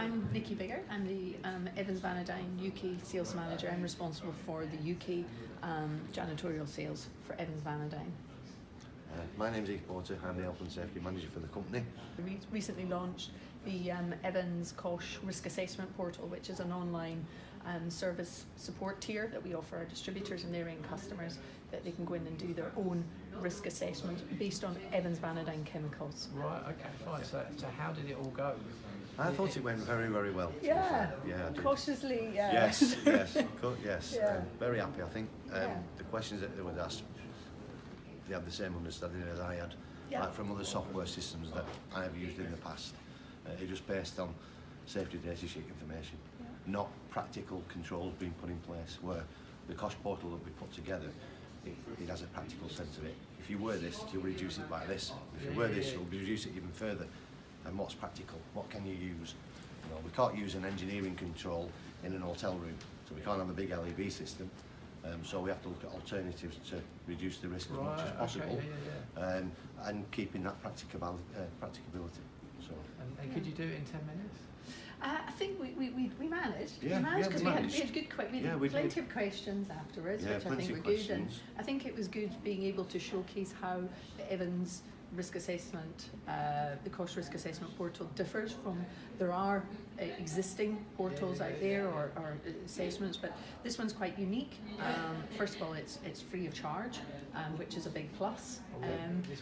I'm Nikki Bigger. I'm the Evans Vanodine UK Sales Manager. I'm responsible for the UK janitorial sales for Evans Vanodine. My name's Keith Porter. I'm the Health and Safety Manager for the company. We recently launched the Evans Kosh Risk Assessment Portal, which is an online service support tier that we offer our distributors and their end customers, that they can go in and do their own risk assessment based on Evans Vanodine chemicals. Right, okay, fine. So how did it all go? I thought it went very, very well. Yeah, yeah, cautiously, yeah. Yes, yes. Yeah. Very happy, I think. Yeah. The questions that they were asked, they had the same understanding as I had, Yeah. like from other software systems that I have used in the past. It just based on safety data sheet information, not practical controls being put in place, where the Kosh portal that we put together, it has a practical sense of it. If you wear this, you'll reduce it by this. If you wear this, you'll reduce it even further. And what's practical? What can you use? You know, we can't use an engineering control in an hotel room, so we can't have a big LED system. So we have to look at alternatives to reduce the risk as much as possible, and keeping that practicability. So. And could you do it in 10 minutes? I think we managed. Yeah, we managed because we had we plenty did. of questions afterwards, Yeah, which I think were good. And I think it was good being able to showcase how the Evans risk assessment, the Kosh risk assessment portal differs from, there are existing portals out there or assessments, but this one's quite unique. First of all, it's free of charge, which is a big plus.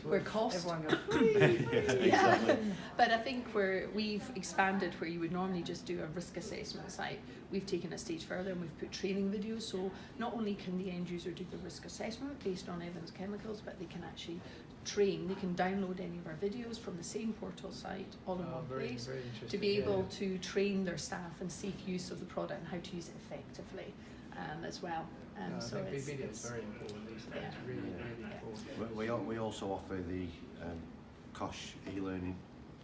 Where cost, everyone goes free. Yeah. Exactly. But I think we've expanded where you would normally just do a risk assessment site. We've taken it a stage further and we've put training videos, so not only can the end user do the risk assessment based on Evans chemicals, but they can actually train. They can download any of our videos from the same portal site all in one place to be able to train their staff in safe use of the product and how to use it effectively as well. So I think video is very important these days, really important. We also offer the Kosh e-learning,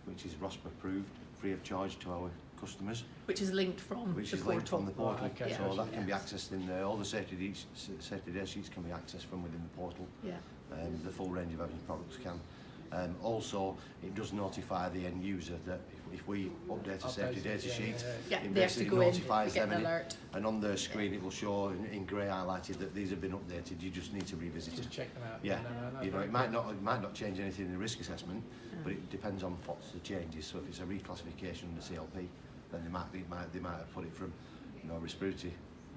which is ROSPA approved, free of charge to our customers. Which is linked from the portal. Right, okay. So that can be accessed in there. All the safety data sheets can be accessed from within the portal. Yeah. The full range of Evans products can. Also, it does notify the end user that if we update a safety data sheet, it basically notifies them, and on their screen it will show in grey highlighted that these have been updated. You just need to revisit Just it. check them out. Yeah, No, you know, it might not change anything in the risk assessment, but it depends on what the change is. So if it's a reclassification under CLP, then they might have put it from, you know, respiratory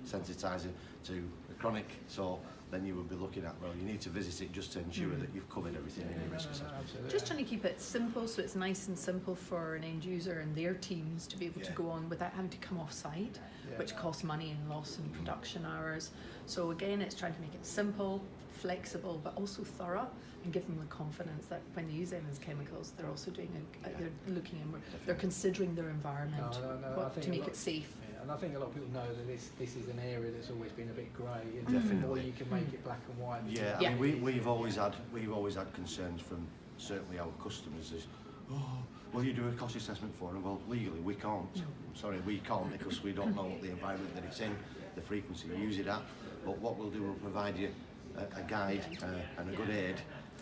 sensitizer to chronic. So then you would be looking at, well, you need to visit it just to ensure that you've covered everything in your risk assessment. Just trying to keep it simple, so it's nice and simple for an end user and their teams to be able to go on without having to come off site, which costs money and loss in production hours. So again, it's trying to make it simple, flexible, but also thorough, and give them the confidence that when they use Evans chemicals, they're also doing they're looking and they're considering their environment to make it safe. And I think a lot of people know that this is an area that's always been a bit grey, and Definitely. or you can make it black and white. Yeah, I mean, we've always had concerns from certainly our customers is, will you do a cost assessment for them? Well, legally we can't. Sorry, we can't, because we don't know what the environment that it's in, the frequency you use it at. But what we'll do, we'll provide you a guide and a good aid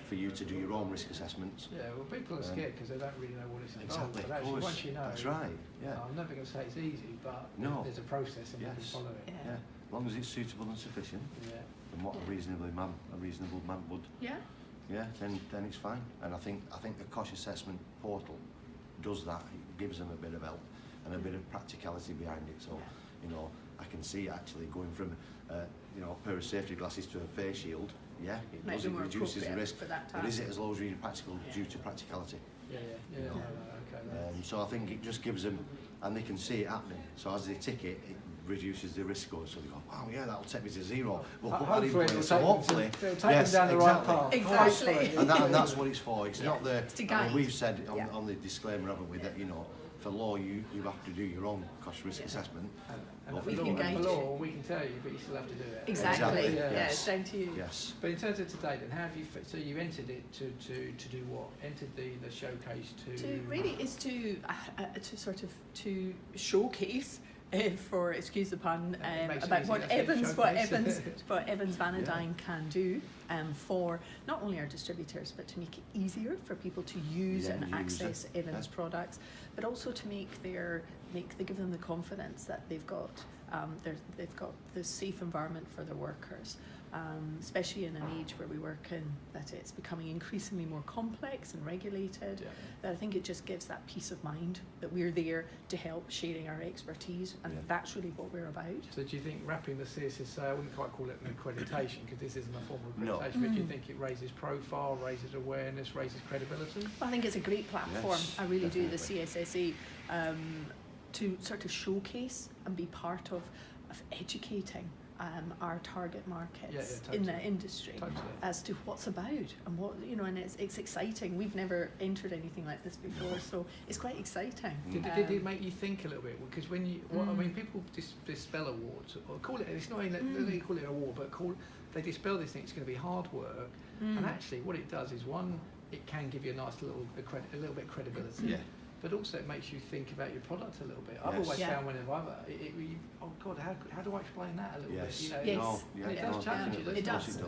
for you to do your own risk assessments. Yeah, well, people are scared because they don't really know what it's involved. Exactly, But actually, once you know, that's right. Yeah. I'm never going to say it's easy, but there's a process and we can follow it. Yeah. As long as it's suitable and sufficient, and what a reasonable man would. Yeah. Yeah, then it's fine. And I think the Kosh assessment portal does that. It gives them a bit of help and a bit of practicality behind it. So, you know, I can see actually going from you know, a pair of safety glasses to a face shield. Yeah, it does. It reduces the risk. But is it as low as really practical due to practicality? So I think it just gives them, and they can see it happening. So as they tick it, it reduces the risk score. So they go, wow, yeah, that'll take me to zero. We'll put that in place. So hopefully, it'll take them down the right path. Exactly. And that's what it's for. It's not the. It's to guide. I mean, we've said on the disclaimer, haven't we, that, you know, for law you have to do your own cost risk assessment. And for law, we can tell you, but you still have to do it. Exactly. Yeah, it's down to you. Yes. But in terms of today, then, how have you? So you entered it to do what? Entered the showcase to. To really is to sort of to showcase for excuse the pun, makes it about easy, what that's it, Evans showcase. what Evans Vanodine can do for not only our distributors, but to make it easier for people to use The and end user. access Evans products, but also to give them the confidence that they've got the safe environment for their workers. Especially in an age where we work in, that it's becoming increasingly more complex and regulated, that I think it just gives that peace of mind that we're there to help sharing our expertise, and that's really what we're about. So do you think wrapping the CSSA, I wouldn't quite call it an accreditation because this isn't a formal No. accreditation, but do you think it raises profile, raises awareness, raises credibility? Well, I think it's a great platform, Yes, I really do, the definitely. CSSA, to sort of showcase and be part of educating our target markets totally. in the industry as to what's about and what, you know, and it's exciting. We've never entered anything like this before, so it's quite exciting. Did it make you think a little bit? Because when you, I mean, people dispel awards, or call it, it's not even, they call it an award, but they dispel this thing, it's going to be hard work, and actually what it does is, one, it can give you a nice little bit of credibility. But also it makes you think about your product a little bit. I've always found whenever oh God, how do I explain that a little bit? You know, Yes. it does challenge you.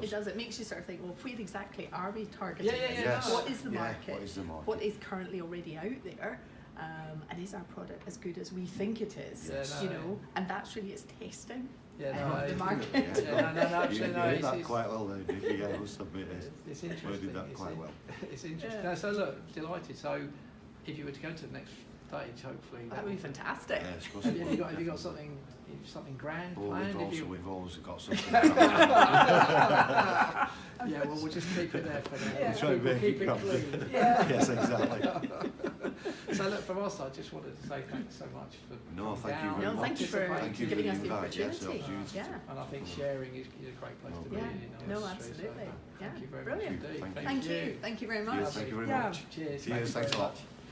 It does. It makes you sort of think, well, where exactly are we targeting? Yes. What is the market? What is the market? What is currently already out there? And is our product as good as we think it is? You know, and that's really its testing. The market. You did that quite well there, Vicky. I must admit it's you interesting. did that quite well. It's interesting. No, so look, delighted. So if you were to go to the next stage, hopefully that would be fantastic. Yeah, have you got something grand planned? We've always got something. Yeah, well, we'll just keep it there for now. We'll try and make keep it it clean. Yes, exactly. So look, from our side, just wanted to say thanks so much for thank you very No, much. thank you for giving us the invite. opportunity. Yes, And I think sharing is a great place to be in our industry. Absolutely. So, thank you very Brilliant. much indeed. Thank Thank you very much. Thank you very much. Cheers. Cheers, thanks a lot.